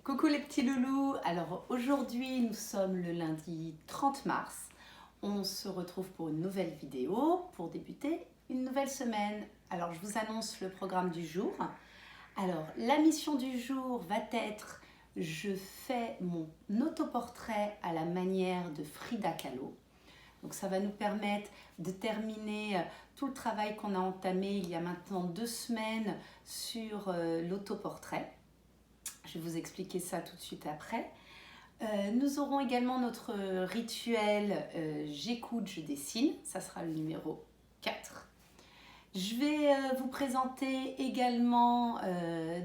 Coucou les petits loulous, alors aujourd'hui nous sommes le lundi 30 mars. On se retrouve pour une nouvelle vidéo pour débuter une nouvelle semaine. Alors je vous annonce le programme du jour. Alors la mission du jour va être, je fais mon autoportrait à la manière de Frida Kahlo. Donc ça va nous permettre de terminer tout le travail qu'on a entamé il y a maintenant 2 semaines sur l'autoportrait. Je vais vous expliquer ça tout de suite après. Nous aurons également notre rituel j'écoute, je dessine. Ça sera le numéro 4. Je vais vous présenter également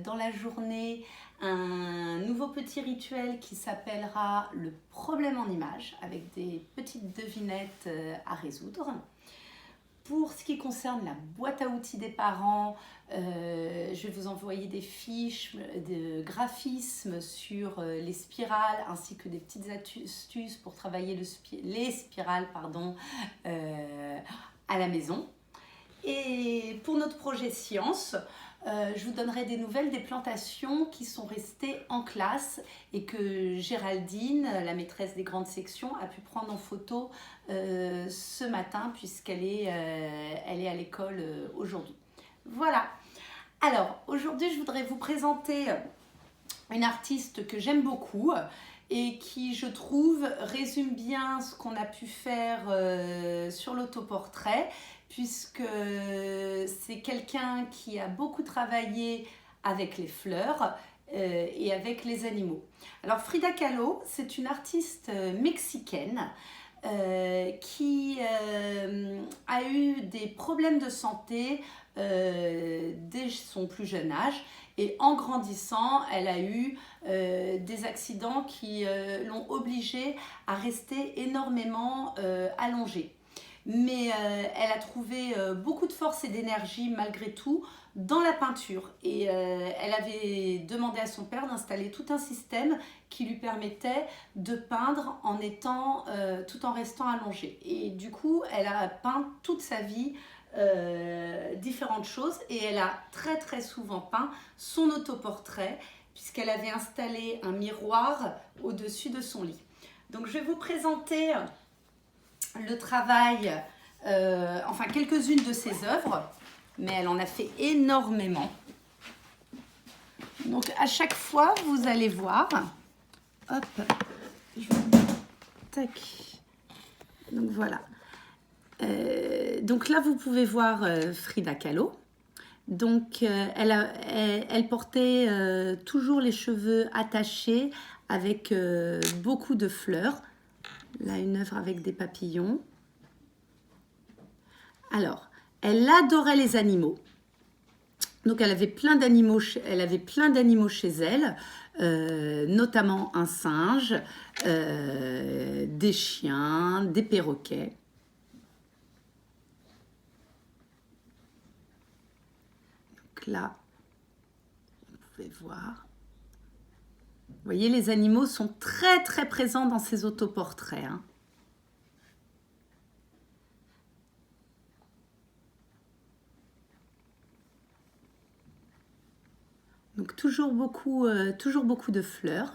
dans la journée un nouveau petit rituel qui s'appellera le problème en image avec des petites devinettes à résoudre. Pour ce qui concerne la boîte à outils des parents, je vais vous envoyer des fiches de graphisme sur les spirales ainsi que des petites astuces pour travailler les spirales à la maison. Et pour notre projet science, je vous donnerai des nouvelles des plantations qui sont restées en classe et que Géraldine, la maîtresse des grandes sections, a pu prendre en photo ce matin puisqu'elle est à l'école aujourd'hui. Voilà. Alors, aujourd'hui, je voudrais vous présenter une artiste que j'aime beaucoup et qui, je trouve, résume bien ce qu'on a pu faire sur l'autoportrait, puisque c'est quelqu'un qui a beaucoup travaillé avec les fleurs et avec les animaux. Alors Frida Kahlo, c'est une artiste mexicaine qui a eu des problèmes de santé dès son plus jeune âge. Et en grandissant, elle a eu des accidents qui l'ont obligée à rester énormément allongée. Mais elle a trouvé beaucoup de force et d'énergie malgré tout dans la peinture. Et elle avait demandé à son père d'installer tout un système qui lui permettait de peindre tout en restant allongée. Et du coup, elle a peint toute sa vie différentes choses et elle a très souvent peint son autoportrait puisqu'elle avait installé un miroir au-dessus de son lit. Donc je vais vous présenter le travail, enfin quelques-unes de ses œuvres, mais elle en a fait énormément. Donc à chaque fois, vous allez voir, hop, tac, donc voilà. Donc là, vous pouvez voir Frida Kahlo. Donc elle portait toujours les cheveux attachés avec beaucoup de fleurs. Là, une œuvre avec des papillons. Alors, elle adorait les animaux. Donc, elle avait plein d'animaux chez elle, notamment un singe, des chiens, des perroquets. Donc là, vous pouvez voir. Vous voyez, les animaux sont très présents dans ces autoportraits. Hein. Donc toujours beaucoup de fleurs.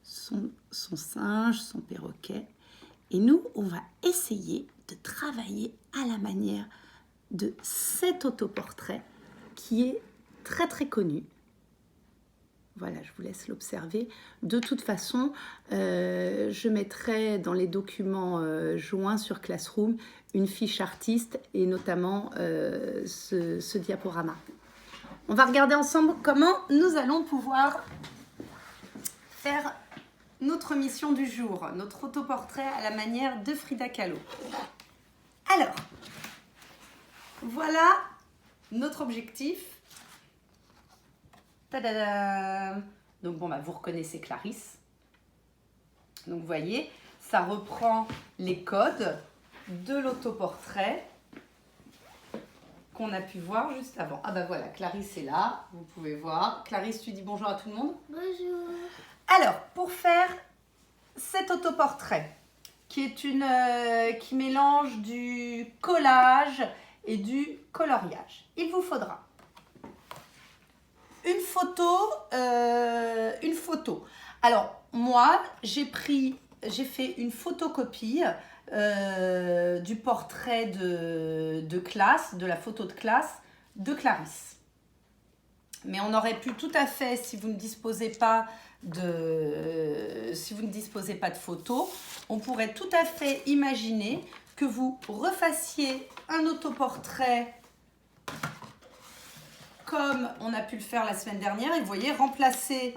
Son singe, son perroquet. Et nous, on va essayer de travailler à la manière de cet autoportrait qui est très connu. Voilà, je vous laisse l'observer. De toute façon, je mettrai dans les documents joints sur Classroom une fiche artiste et notamment ce diaporama. On va regarder ensemble comment nous allons pouvoir faire notre mission du jour, notre autoportrait à la manière de Frida Kahlo. Alors, voilà notre objectif. Tadadam. Donc bon, vous reconnaissez Clarisse. Donc vous voyez, ça reprend les codes de l'autoportrait qu'on a pu voir juste avant. Ah voilà, Clarisse est là, vous pouvez voir. Clarisse, tu dis bonjour à tout le monde. Bonjour. Alors, pour faire cet autoportrait, qui mélange du collage et du coloriage. Il vous faudra une photo. Alors, moi, j'ai fait une photocopie du portrait de classe, de la photo de classe de Clarisse. Mais on aurait pu tout à fait, si vous ne disposez pas de photos, on pourrait tout à fait imaginer que vous refassiez un autoportrait comme on a pu le faire la semaine dernière. Et vous voyez, remplacer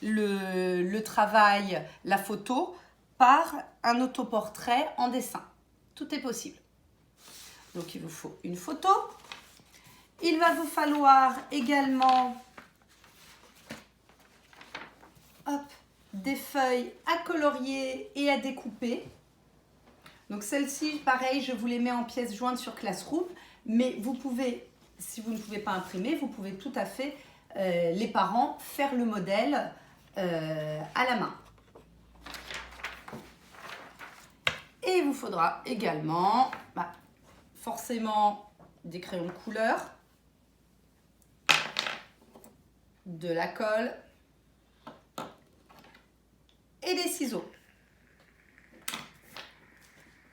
le travail, la photo, par un autoportrait en dessin. Tout est possible. Donc, il vous faut une photo. Il va vous falloir également des feuilles à colorier et à découper. Donc, celles-ci, pareil, je vous les mets en pièces jointes sur Classroom. Mais vous pouvez, si vous ne pouvez pas imprimer, vous pouvez tout à fait, les parents, faire le modèle à la main. Et il vous faudra également, forcément, des crayons de couleur, de la colle et des ciseaux.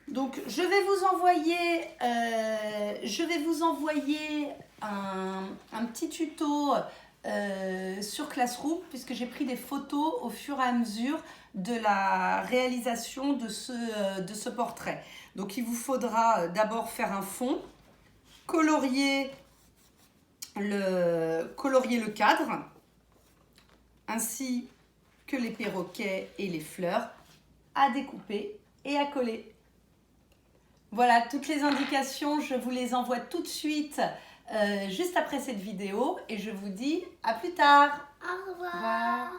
Donc, je vais vous envoyer un petit tuto sur Classroom, puisque j'ai pris des photos au fur et à mesure de la réalisation de ce portrait. Donc, il vous faudra d'abord faire un fond, colorier le cadre, ainsi que les perroquets et les fleurs à découper et à coller. Voilà, toutes les indications, je vous les envoie tout de suite, juste après cette vidéo, et je vous dis à plus tard. Au revoir. Au revoir.